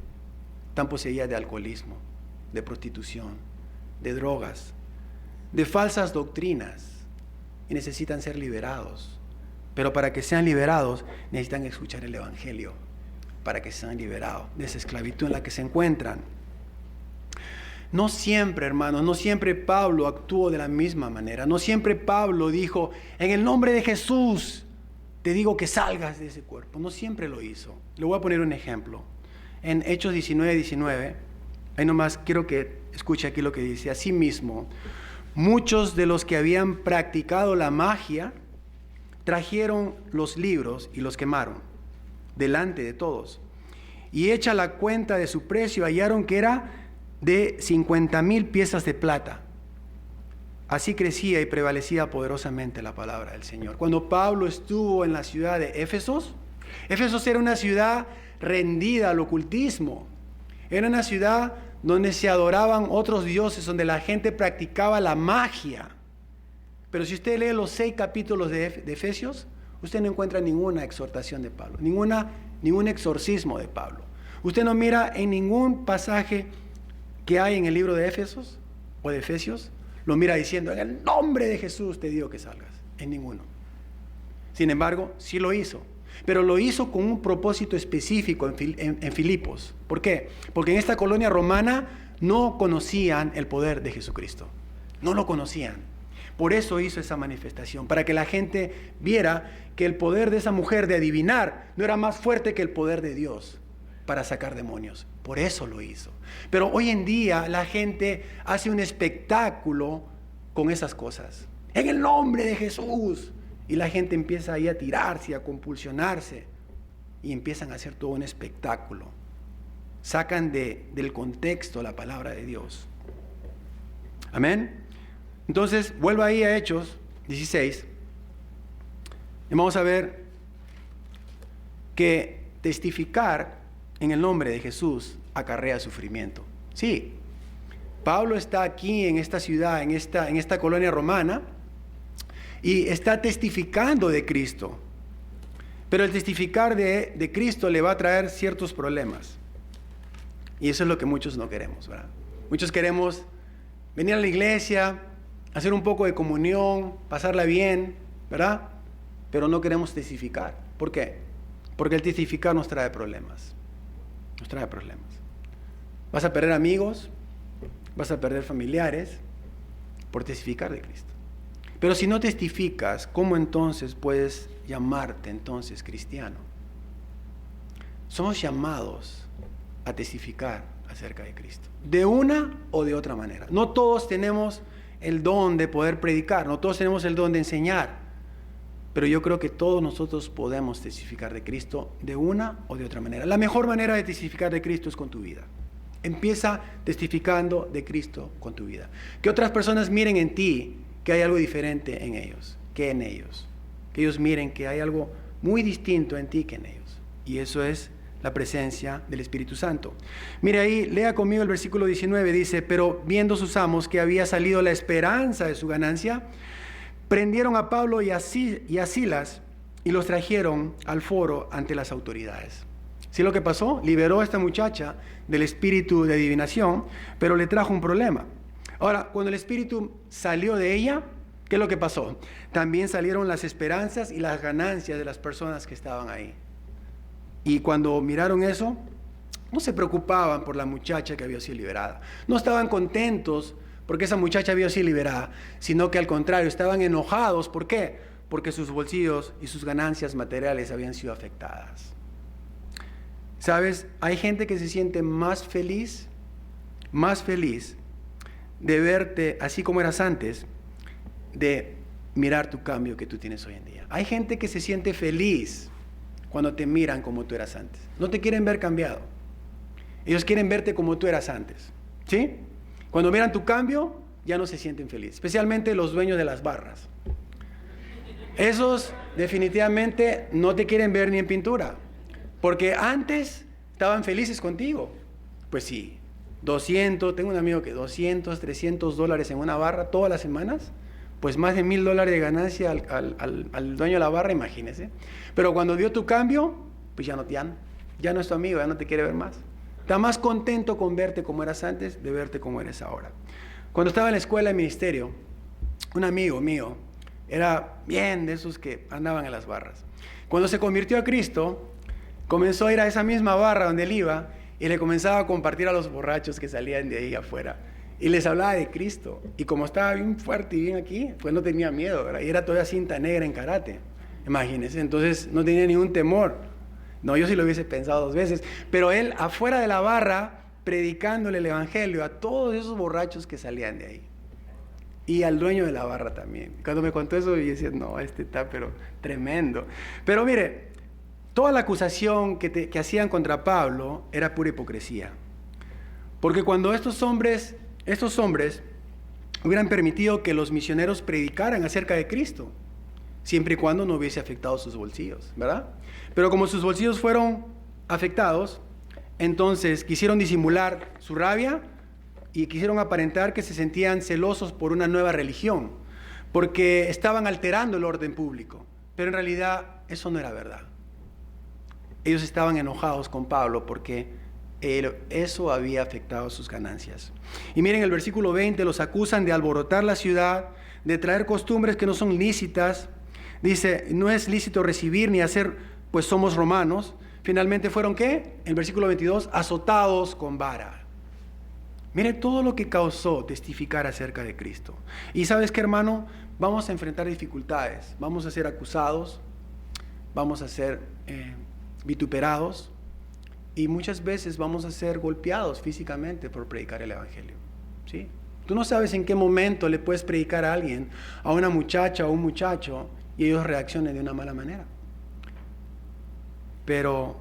[SPEAKER 1] Están poseídas de alcoholismo, de prostitución, de drogas, de falsas doctrinas y necesitan ser liberados. Pero para que sean liberados necesitan escuchar el Evangelio, para que sean liberados de esa esclavitud en la que se encuentran. No siempre, hermanos, no siempre Pablo actuó de la misma manera. No siempre Pablo dijo, en el nombre de Jesús te digo que salgas de ese cuerpo. No siempre lo hizo. Le voy a poner un ejemplo. En Hechos 19, ahí nomás quiero que escuche aquí lo que dice. Asimismo, muchos de los que habían practicado la magia trajeron los libros y los quemaron delante de todos. Y hecha la cuenta de su precio, hallaron que era de 50,000 piezas de plata. Así crecía y prevalecía poderosamente la palabra del Señor. Cuando Pablo estuvo en la ciudad de Éfesos, Éfesos era una ciudad rendida al ocultismo. Era una ciudad donde se adoraban otros dioses, donde la gente practicaba la magia. Pero si usted lee los 6 capítulos de Efesios, usted no encuentra ninguna exhortación de Pablo, ningún exorcismo de Pablo. Usted no mira en ningún pasaje que hay en el libro de Éfesos o de Efesios, lo mira diciendo, en el nombre de Jesús te digo que salgas. En ninguno. Sin embargo, sí lo hizo. Pero lo hizo con un propósito específico en Filipos. ¿Por qué? Porque en esta colonia romana no conocían el poder de Jesucristo. No lo conocían. Por eso hizo esa manifestación, para que la gente viera que el poder de esa mujer de adivinar no era más fuerte que el poder de Dios para sacar demonios. Por eso lo hizo. Pero hoy en día la gente hace un espectáculo con esas cosas. En el nombre de Jesús. Y la gente empieza ahí a tirarse, a compulsionarse. Y empiezan a hacer todo un espectáculo. Sacan del contexto la palabra de Dios. Amén. Entonces, vuelvo ahí a Hechos 16. Y vamos a ver que testificar en el nombre de Jesús acarrea sufrimiento. Sí, Pablo está aquí en esta ciudad, en esta colonia romana, y está testificando de Cristo. Pero el testificar de Cristo le va a traer ciertos problemas. Y eso es lo que muchos no queremos, ¿verdad? Muchos queremos venir a la iglesia, hacer un poco de comunión, pasarla bien, ¿verdad? Pero no queremos testificar. ¿Por qué? Porque el testificar nos trae problemas. Nos trae problemas. Vas a perder amigos, vas a perder familiares por testificar de Cristo. Pero si no testificas, ¿cómo entonces puedes llamarte entonces cristiano? Somos llamados a testificar acerca de Cristo, de una o de otra manera. No todos tenemos el don de poder predicar, no todos tenemos el don de enseñar, pero yo creo que todos nosotros podemos testificar de Cristo de una o de otra manera. La mejor manera de testificar de Cristo es con tu vida. Empieza testificando de Cristo con tu vida. Que otras personas miren en ti que hay algo diferente en ellos, que en ellos. Que ellos miren que hay algo muy distinto en ti que en ellos. Y eso es la presencia del Espíritu Santo. Mire ahí, lea conmigo el versículo 19, dice, pero viendo sus amos que había salido la esperanza de su ganancia, prendieron a Pablo y a Silas y los trajeron al foro ante las autoridades. ¿Sí lo que pasó? Liberó a esta muchacha del espíritu de adivinación, pero le trajo un problema. Ahora, cuando el espíritu salió de ella, ¿qué es lo que pasó? También salieron las esperanzas y las ganancias de las personas que estaban ahí. Y cuando miraron eso, no se preocupaban por la muchacha que había sido liberada. No estaban contentos porque esa muchacha había sido liberada, sino que al contrario, estaban enojados. ¿Por qué? Porque sus bolsillos y sus ganancias materiales habían sido afectadas. ¿Sabes? Hay gente que se siente más feliz de verte así como eras antes, de mirar tu cambio que tú tienes hoy en día. Hay gente que se siente feliz cuando te miran como tú eras antes. No te quieren ver cambiado. Ellos quieren verte como tú eras antes. ¿Sí? Cuando miran tu cambio, ya no se sienten felices. Especialmente los dueños de las barras. Esos definitivamente no te quieren ver ni en pintura. Porque antes estaban felices contigo. Pues sí, 200, tengo un amigo que $200, $300 en una barra todas las semanas. pues más de $1,000 de ganancia al dueño de la barra, imagínese. Pero cuando dio tu cambio, pues ya no es tu amigo, ya no te quiere ver más. Está más contento con verte como eras antes de verte como eres ahora. Cuando estaba en la escuela de ministerio, un amigo mío era bien de esos que andaban en las barras. Cuando se convirtió a Cristo, comenzó a ir a esa misma barra donde él iba y le comenzaba a compartir a los borrachos que salían de ahí afuera. Y les hablaba de Cristo. Y como estaba bien fuerte y bien aquí, pues no tenía miedo, ¿verdad? Y era toda cinta negra en karate. Imagínense, entonces no tenía ningún temor. No, yo sí lo hubiese pensado 2 veces. Pero él afuera de la barra, predicándole el evangelio a todos esos borrachos que salían de ahí. Y al dueño de la barra también. Cuando me contó eso, yo decía, no, está pero tremendo. Pero mire, toda la acusación que hacían contra Pablo era pura hipocresía. Porque cuando estos hombres hubieran permitido que los misioneros predicaran acerca de Cristo, siempre y cuando no hubiese afectado sus bolsillos, ¿verdad? Pero como sus bolsillos fueron afectados, entonces quisieron disimular su rabia y quisieron aparentar que se sentían celosos por una nueva religión, porque estaban alterando el orden público. Pero en realidad eso no era verdad. Ellos estaban enojados con Pablo porque eso había afectado sus ganancias. Y miren, el versículo 20, los acusan de alborotar la ciudad, de traer costumbres que no son lícitas. Dice, no es lícito recibir ni hacer, pues somos romanos. Finalmente fueron, ¿qué? El versículo 22, azotados con vara. Mire todo lo que causó testificar acerca de Cristo. Y ¿sabes qué, hermano? Vamos a enfrentar dificultades, vamos a ser acusados, vamos a ser vituperados, y muchas veces vamos a ser golpeados físicamente por predicar el evangelio, ¿sí? Tú no sabes en qué momento le puedes predicar a alguien, a una muchacha o un muchacho, y ellos reaccionen de una mala manera. Pero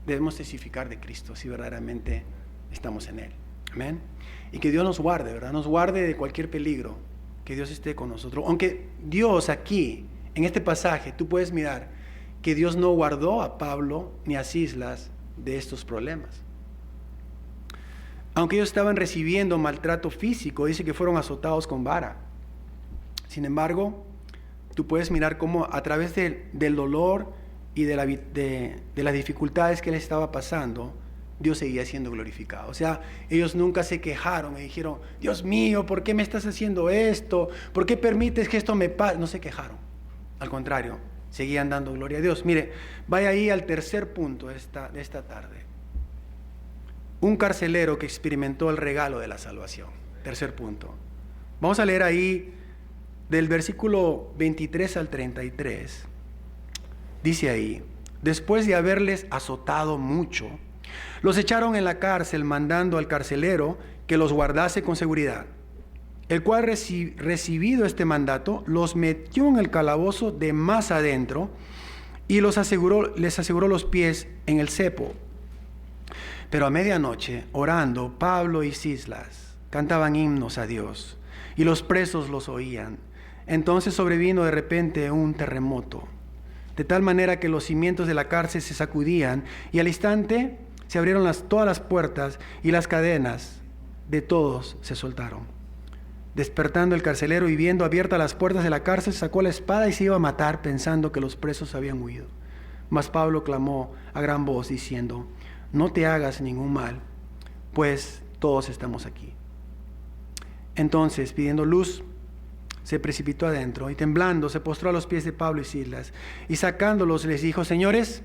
[SPEAKER 1] debemos testificar de Cristo si verdaderamente estamos en Él. Amén. Y que Dios nos guarde, ¿verdad? Nos guarde de cualquier peligro. Que Dios esté con nosotros. Aunque Dios aquí, en este pasaje, tú puedes mirar que Dios no guardó a Pablo ni a Silas de estos problemas. Aunque ellos estaban recibiendo maltrato físico, dice que fueron azotados con vara. Sin embargo, tú puedes mirar cómo a través del dolor y de las dificultades que él estaba pasando, Dios seguía siendo glorificado. O sea, ellos nunca se quejaron y dijeron, Dios mío, ¿por qué me estás haciendo esto? ¿Por qué permites que esto me pase? No se quejaron. Al contrario, seguían dando gloria a Dios. Mire, vaya ahí al tercer punto de esta tarde. Un carcelero que experimentó el regalo de la salvación. Tercer punto. Vamos a leer ahí del versículo 23 al 33. Dice ahí, después de haberles azotado mucho, los echaron en la cárcel mandando al carcelero que los guardase con seguridad, el cual recibido este mandato, los metió en el calabozo de más adentro y les aseguró los pies en el cepo. Pero a medianoche, orando, Pablo y Silas cantaban himnos a Dios y los presos los oían. Entonces sobrevino de repente un terremoto, de tal manera que los cimientos de la cárcel se sacudían y al instante se abrieron todas las puertas y las cadenas de todos se soltaron. Despertando el carcelero y viendo abiertas las puertas de la cárcel, sacó la espada y se iba a matar pensando que los presos habían huido. Mas Pablo clamó a gran voz diciendo, no te hagas ningún mal, pues todos estamos aquí. Entonces, pidiendo luz, se precipitó adentro y temblando se postró a los pies de Pablo y Silas y sacándolos les dijo, señores,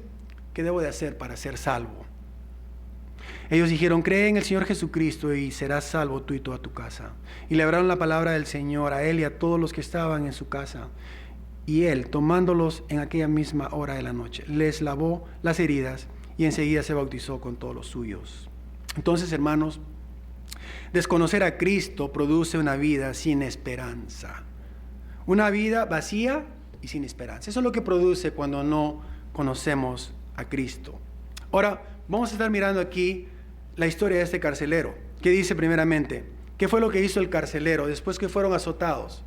[SPEAKER 1] ¿qué debo de hacer para ser salvo? Ellos dijeron, cree en el Señor Jesucristo y serás salvo tú y toda tu casa. Y le hablaron la palabra del Señor a él y a todos los que estaban en su casa. Y él, tomándolos en aquella misma hora de la noche, les lavó las heridas y enseguida se bautizó con todos los suyos. Entonces, hermanos, desconocer a Cristo produce una vida sin esperanza. Una vida vacía y sin esperanza. Eso es lo que produce cuando no conocemos a Cristo. Ahora, vamos a estar mirando aquí la historia de este carcelero. ¿Qué dice primeramente? ¿Qué fue lo que hizo el carcelero después que fueron azotados?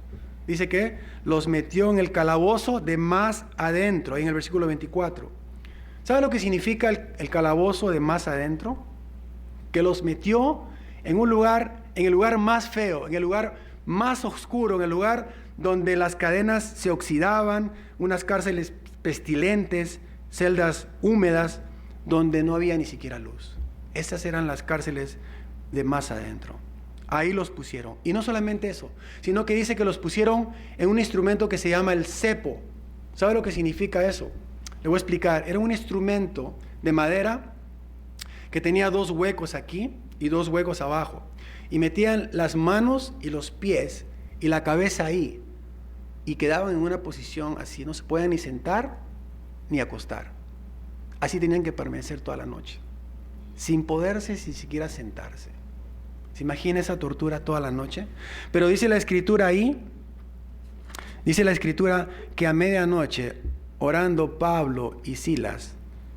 [SPEAKER 1] Dice que los metió en el calabozo de más adentro, ahí en el versículo 24. ¿Sabe lo que significa el calabozo de más adentro? Que los metió en un lugar, en el lugar más feo, en el lugar más oscuro, en el lugar donde las cadenas se oxidaban, unas cárceles pestilentes, celdas húmedas, donde no había ni siquiera luz. Esas eran las cárceles de más adentro. Ahí los pusieron. Y no solamente eso, sino que dice que los pusieron en un instrumento que se llama el cepo. ¿Sabe lo que significa eso? Le voy a explicar. Era un instrumento de madera que tenía 2 huecos aquí y 2 huecos abajo. Y metían las manos y los pies y la cabeza ahí. Y quedaban en una posición así. No se podían ni sentar ni acostar. Así tenían que permanecer toda la noche, sin poderse ni siquiera sentarse. ¿Se imagina esa tortura toda la noche? Pero dice la Escritura ahí, dice la Escritura que a medianoche, orando Pablo y Silas,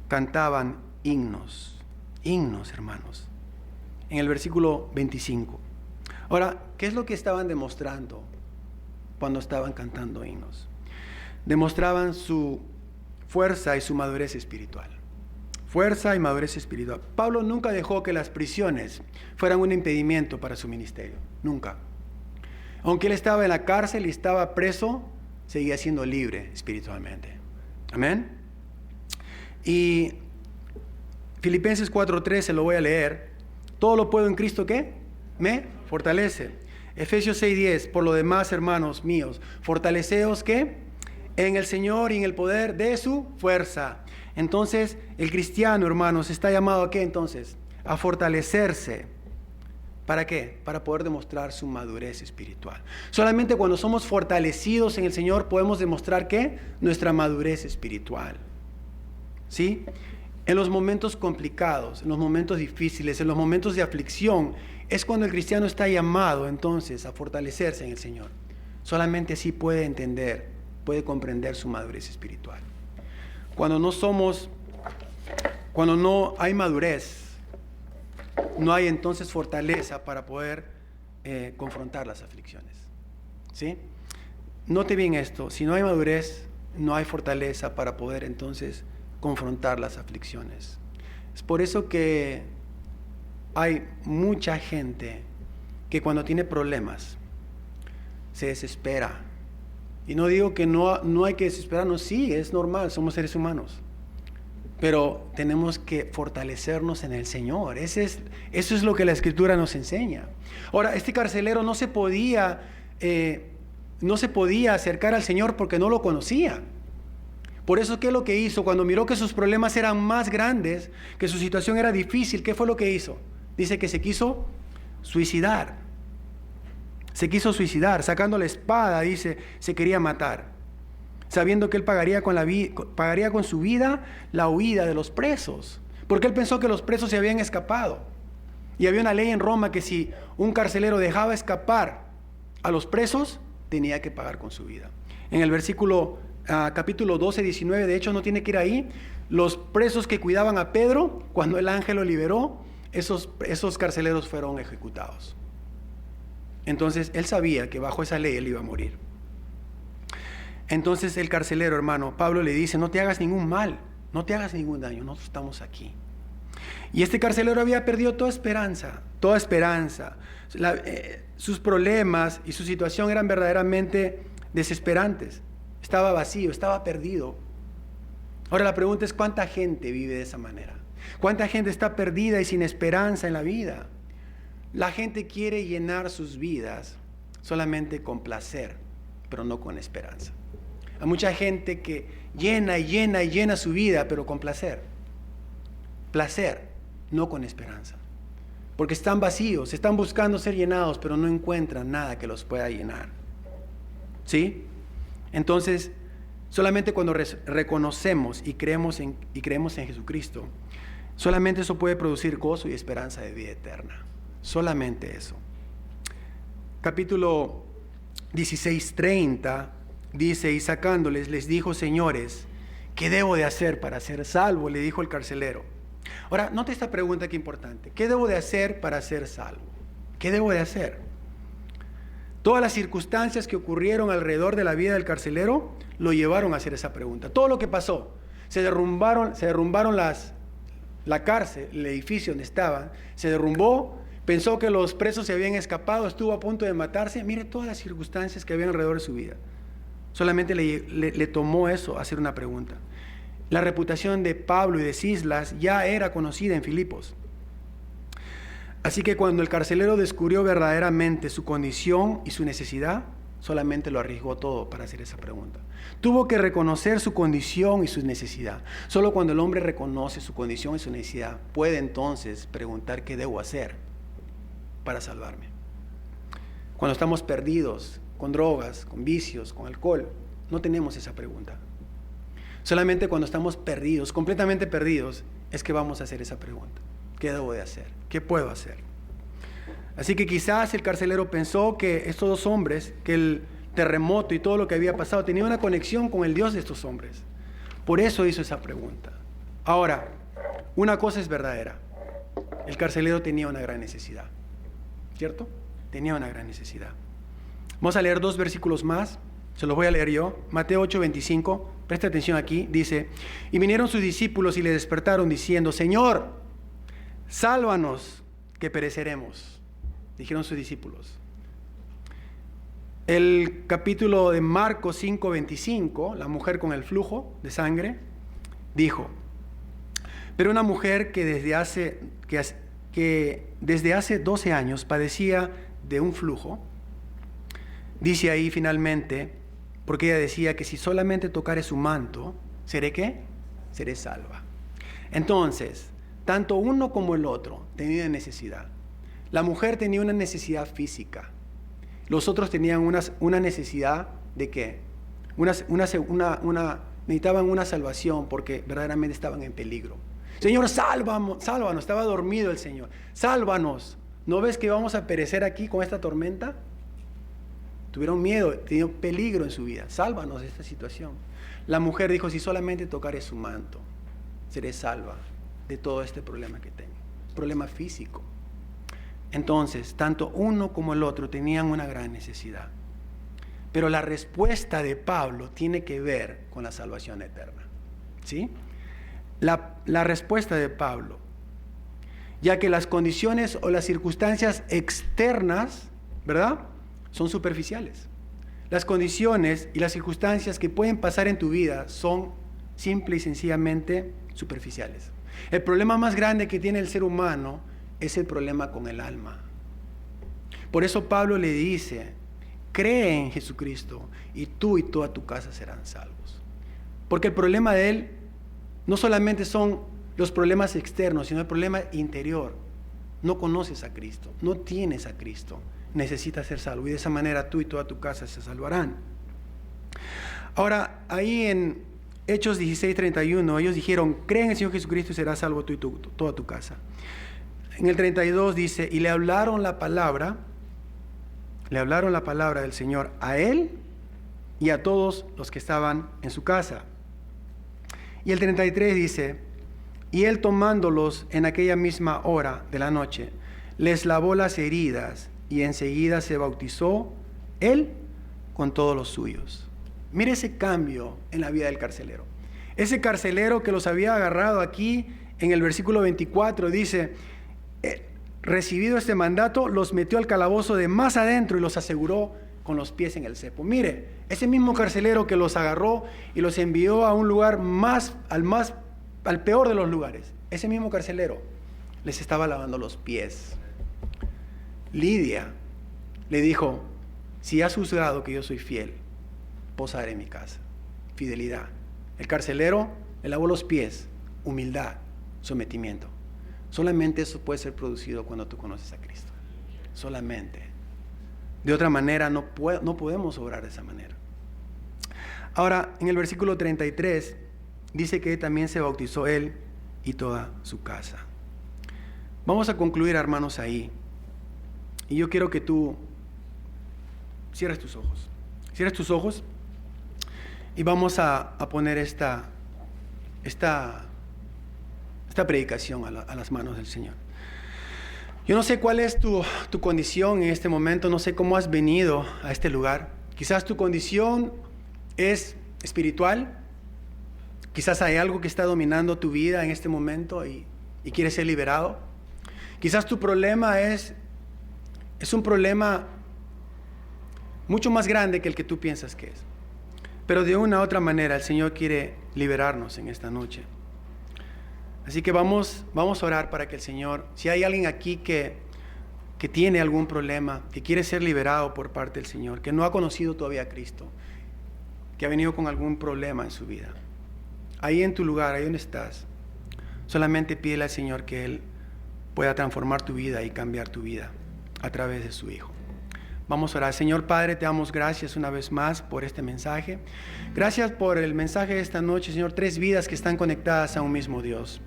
[SPEAKER 1] cantaban himnos, hermanos, en el versículo 25. Ahora, ¿qué es lo que estaban demostrando cuando estaban cantando himnos? Demostraban su fuerza y su madurez espiritual. Fuerza y madurez espiritual. Pablo nunca dejó que las prisiones fueran un impedimento para su ministerio. Nunca. Aunque él estaba en la cárcel y estaba preso, seguía siendo libre espiritualmente. Amén. Y Filipenses 4:3 se lo voy a leer. Todo lo puedo en Cristo que me fortalece. Efesios 6:10. Por lo demás, hermanos míos, fortaleceos que en el Señor y en el poder de su fuerza. Entonces, el cristiano, hermanos, está llamado ¿a qué entonces? A fortalecerse. ¿Para qué? Para poder demostrar su madurez espiritual. Solamente cuando somos fortalecidos en el Señor podemos demostrar ¿qué? Nuestra madurez espiritual. ¿Sí? En los momentos complicados, en los momentos difíciles, en los momentos de aflicción, es cuando el cristiano está llamado entonces a fortalecerse en el Señor. Solamente así puede entender, puede comprender su madurez espiritual. Cuando no hay madurez, no hay entonces fortaleza para poder confrontar las aflicciones. ¿Sí? Note bien esto, si no hay madurez, no hay fortaleza para poder entonces confrontar las aflicciones. Es por eso que hay mucha gente que cuando tiene problemas se desespera. Y no digo que no hay que desesperarnos, sí, es normal, somos seres humanos. Pero tenemos que fortalecernos en el Señor. Eso es lo que la Escritura nos enseña. Ahora, este carcelero no se podía acercar al Señor porque no lo conocía. Por eso, ¿qué es lo que hizo? Cuando miró que sus problemas eran más grandes, que su situación era difícil, ¿qué fue lo que hizo? Dice que se quiso suicidar. Se quiso suicidar, sacando la espada, dice, se quería matar, sabiendo que él pagaría con su vida la huida de los presos, porque él pensó que los presos se habían escapado. Y había una ley en Roma que si un carcelero dejaba escapar a los presos, tenía que pagar con su vida. En el versículo capítulo 12, 19, de hecho no tiene que ir ahí, los presos que cuidaban a Pedro, cuando el ángel lo liberó, esos carceleros fueron ejecutados. Entonces, él sabía que bajo esa ley él iba a morir. Entonces, el carcelero, hermano, Pablo le dice, no te hagas ningún mal, no te hagas ningún daño, nosotros estamos aquí. Y este carcelero había perdido toda esperanza. Sus problemas y su situación eran verdaderamente desesperantes. Estaba vacío, estaba perdido. Ahora la pregunta es, ¿cuánta gente vive de esa manera? ¿Cuánta gente está perdida y sin esperanza en la vida? La gente quiere llenar sus vidas solamente con placer, pero no con esperanza. Hay mucha gente que llena su vida, pero con placer. Placer, no con esperanza. Porque están vacíos, están buscando ser llenados, pero no encuentran nada que los pueda llenar. ¿Sí? Entonces, solamente cuando reconocemos y creemos en Jesucristo, solamente eso puede producir gozo y esperanza de vida eterna. Solamente eso. Capítulo 16:30 dice, y sacándoles les dijo, señores, ¿qué debo de hacer para ser salvo? Le dijo el carcelero. Ahora, note esta pregunta que importante. ¿Qué debo de hacer para ser salvo? ¿Qué debo de hacer? Todas las circunstancias que ocurrieron alrededor de la vida del carcelero lo llevaron a hacer esa pregunta. Todo lo que pasó, se derrumbaron la cárcel, el edificio donde estaban, se derrumbó, Pensó que los presos se habían escapado, estuvo a punto de matarse. Mire todas las circunstancias que había alrededor de su vida. Solamente le tomó eso, hacer una pregunta. La reputación de Pablo y de Silas ya era conocida en Filipos. Así que cuando el carcelero descubrió verdaderamente su condición y su necesidad, solamente lo arriesgó todo para hacer esa pregunta. Tuvo que reconocer su condición y su necesidad. Solo cuando el hombre reconoce su condición y su necesidad, puede entonces preguntar qué debo hacer para salvarme. Cuando estamos perdidos con drogas, con vicios, con alcohol, no tenemos esa pregunta. Solamente cuando estamos perdidos, completamente perdidos, es que vamos a hacer esa pregunta. ¿Qué debo de hacer? ¿Qué puedo hacer? Así que quizás el carcelero pensó que estos dos hombres, que el terremoto y todo lo que había pasado, tenía una conexión con el Dios de estos hombres. Por eso hizo esa pregunta. Ahora, una cosa es verdadera. El carcelero tenía una gran necesidad. ¿Cierto? Tenía una gran necesidad. Vamos a leer 2 versículos más. Se los voy a leer yo. Mateo 8:25. Presta atención aquí. Dice: y vinieron sus discípulos y le despertaron diciendo: Señor, sálvanos, que pereceremos. Dijeron sus discípulos. El capítulo de Marcos 5:25, la mujer con el flujo de sangre, dijo: pero una mujer que desde hace 12 años padecía de un flujo, dice ahí finalmente, porque ella decía que si solamente tocare su manto, ¿seré qué? Seré salva. Entonces, tanto uno como el otro tenían necesidad. La mujer tenía una necesidad física. Los otros tenían una necesidad de ¿qué? Necesitaban una salvación porque verdaderamente estaban en peligro. Señor, sálvanos, estaba dormido el Señor. Sálvanos. ¿No ves que vamos a perecer aquí con esta tormenta? Tuvieron miedo, tenían peligro en su vida. Sálvanos de esta situación. La mujer dijo: si solamente tocaré su manto, seré salva de todo este problema que tengo. Problema físico. Entonces, tanto uno como el otro tenían una gran necesidad. Pero la respuesta de Pablo tiene que ver con la salvación eterna. ¿Sí? La respuesta de Pablo, ya que las condiciones o las circunstancias externas, ¿verdad?, son superficiales. Las condiciones y las circunstancias que pueden pasar en tu vida son simple y sencillamente superficiales. El problema más grande que tiene el ser humano es el problema con el alma. Por eso Pablo le dice: cree en Jesucristo y tú y toda tu casa serán salvos. Porque el problema de él no solamente son los problemas externos, sino el problema interior. No conoces a Cristo, no tienes a Cristo, necesitas ser salvo, y de esa manera tú y toda tu casa se salvarán. Ahora, ahí en Hechos 16:31, ellos dijeron: cree en el Señor Jesucristo y serás salvo tú y toda tu casa. En el 32 dice: y le hablaron la palabra del Señor a él y a todos los que estaban en su casa. Y el 33 dice: y él, tomándolos en aquella misma hora de la noche, les lavó las heridas y enseguida se bautizó él con todos los suyos. Mire ese cambio en la vida del carcelero. Ese carcelero que los había agarrado aquí en el versículo 24 dice: recibido este mandato, los metió al calabozo de más adentro y los aseguró con los pies en el cepo. Mire, ese mismo carcelero que los agarró y los envió a un lugar al peor de los lugares, ese mismo carcelero les estaba lavando los pies. Lidia le dijo: si has juzgado que yo soy fiel, posaré en mi casa. Fidelidad. El carcelero le lavó los pies. Humildad, sometimiento. Solamente eso puede ser producido cuando tú conoces a Cristo. Solamente. De otra manera no podemos obrar de esa manera. Ahora, en el versículo 33 dice que también se bautizó él y toda su casa. Vamos a concluir, hermanos, ahí. Y yo quiero que tú cierres tus ojos. Cierres tus ojos y vamos a poner esta predicación a las manos del Señor. Yo no sé cuál es tu condición en este momento, no sé cómo has venido a este lugar. Quizás tu condición es espiritual, quizás hay algo que está dominando tu vida en este momento y quieres ser liberado. Quizás tu problema es un problema mucho más grande que el que tú piensas que es. Pero de una u otra manera el Señor quiere liberarnos en esta noche. Así que vamos a orar para que el Señor, si hay alguien aquí que tiene algún problema, que quiere ser liberado por parte del Señor, que no ha conocido todavía a Cristo, que ha venido con algún problema en su vida, ahí en tu lugar, ahí donde estás, solamente pídele al Señor que Él pueda transformar tu vida y cambiar tu vida a través de su Hijo. Vamos a orar. Señor Padre, te damos gracias una vez más por este mensaje. Gracias por el mensaje de esta noche, Señor. 3 vidas que están conectadas a un mismo Dios.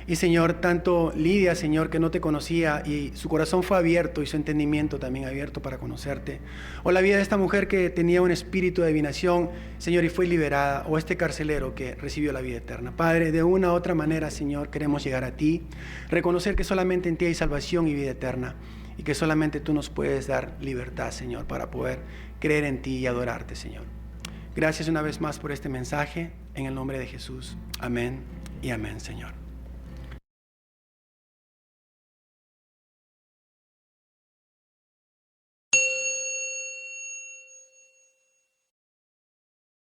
[SPEAKER 1] Y Señor, tanto Lidia, Señor, que no te conocía y su corazón fue abierto y su entendimiento también abierto para conocerte. O la vida de esta mujer que tenía un espíritu de adivinación, Señor, y fue liberada. O este carcelero que recibió la vida eterna. Padre, de una u otra manera, Señor, queremos llegar a ti. Reconocer que solamente en ti hay salvación y vida eterna. Y que solamente tú nos puedes dar libertad, Señor, para poder creer en ti y adorarte, Señor. Gracias una vez más por este mensaje. En el nombre de Jesús. Amén y amén, Señor.